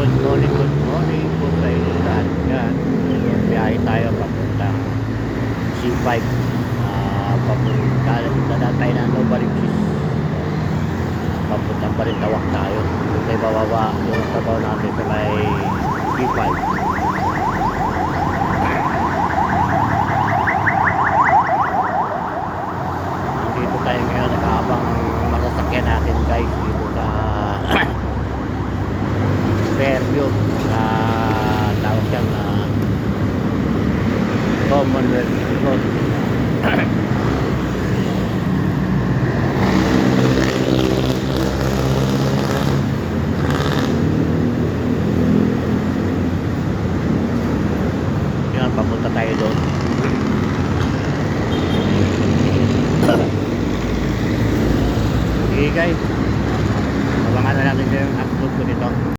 good morning po sa inyo lahat yan. Biyahe tayo papunta C5, papunta tayo ng Novaliches, papunta Balintawak tayo. Tayo bababa yung trabaho natin sa may C5. Dito tayo ngayon nakahabang masasakyan natin guys dito sa Fairview na tawag dyan na Commonwealth Road. Yan, papunta tayo doon. Sige guys, abangan na natin yung upload ko nito.